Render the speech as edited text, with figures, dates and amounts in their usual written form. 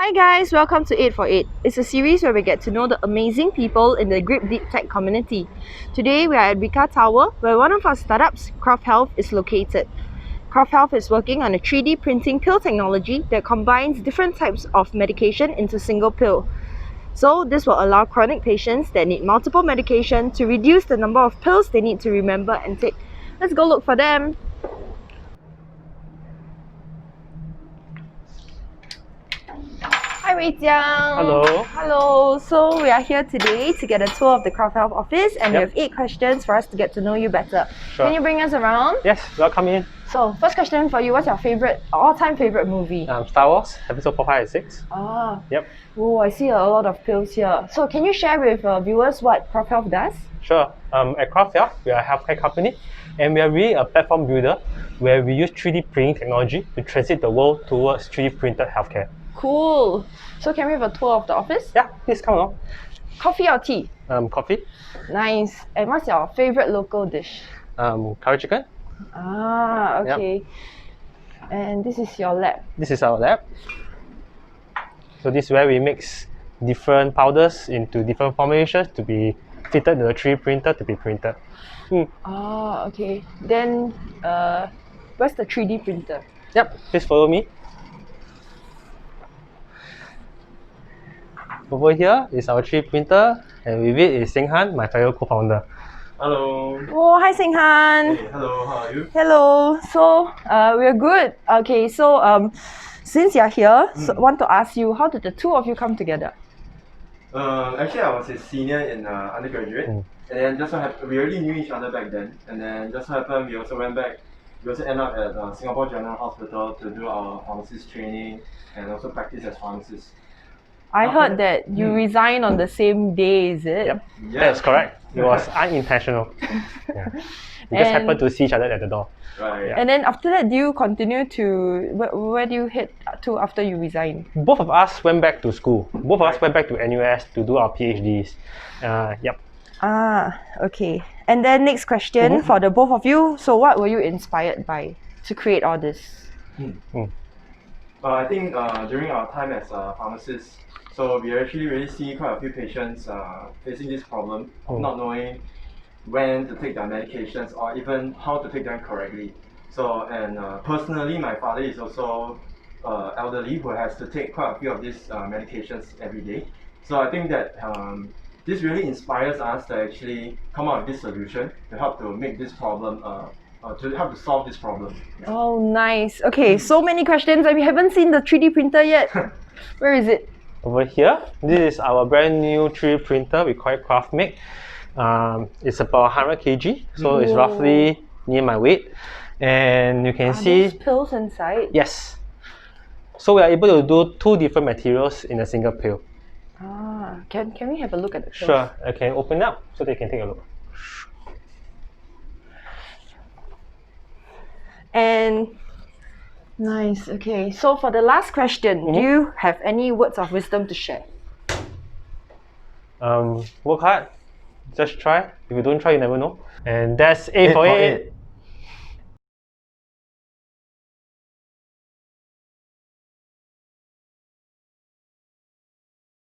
Hi guys, welcome to 8 for 8. It's a series where we get to know the amazing people in the GRIP Deep Tech community. Today we are at Rika Tower, where one of our startups, Craft Health, is located. Craft Health is working on a 3D printing pill technology that combines different types of medication into single pill. So this will allow chronic patients that need multiple medication to reduce the number of pills they need to remember and take. Let's go look for them. Hi Wei Jiang. Hello. Hello. So we are here today to get a tour of the Craft Health office, and we Yep. have 8 questions for us to get to know you better. Sure. Can you bring us around? Yes, welcome in. So first question for you, what's your all-time favorite movie? Star Wars, episode 4, 5, and 6. Yep. Oh, I see a lot of pills here. So can you share with viewers what Craft Health does? Sure. At Craft Health, we are a healthcare company, and we are really a platform builder where we use 3D printing technology to transit the world towards 3D printed healthcare. Cool. So can we have a tour of the office? Yeah, please come along. Coffee or tea? Coffee, Nice. And what's your favorite local dish? curry chicken. Okay. And this is your lab. This is our lab. So this is where we mix different powders into different formulations to be fitted to the 3D printer to be printed. Okay. Then, where's the 3D printer? Yep, please follow me. Over here is our 3D printer, and with it is Seng Han, my fellow co-founder. Hello. Oh, hi Seng Han. Hey, hello, how are you? Hello. So, we're good. Okay, so since you're here, so want to ask you, how did the two of you come together? Actually, I was a senior in undergraduate, and then just so happened, we already knew each other back then, and then just so happened we also went back, we also ended up at Singapore General Hospital to do our pharmacist training and also practice as pharmacists. I heard that you resigned on the same day, is it? Yep, Yeah. that's correct. It was unintentional. Yeah. We just happened to see each other at the door. Right. Yeah. And then after that, do you continue to, where do you head to after you resign? Both of us went back to school. Both of us went back to NUS to do our PhDs. Yep. Okay. And then next question for the both of you. So what were you inspired by to create all this? I think during our time as pharmacists, so we actually really see quite a few patients facing this problem of not knowing when to take their medications or even how to take them correctly. So, and personally, my father is also elderly who has to take quite a few of these medications every day. So I think that this really inspires us to actually come up with this solution to help to make this problem, to help to solve this problem. Oh, nice. Okay, so many questions and we haven't seen the 3D printer yet. Where is it? Over here, this is our brand new 3D printer. We call it CraftMake. It's about 100 kg, so it's roughly near my weight. And you can see Those pills inside? yes. So we are able to do 2 different materials in a single pill. Can we have a look at the pills? Sure, I can open it up so they can take a look. And nice. Okay, so for the last question, do you have any words of wisdom to share? Work hard, just try. If you don't try, you never know. And that's 8 for 8.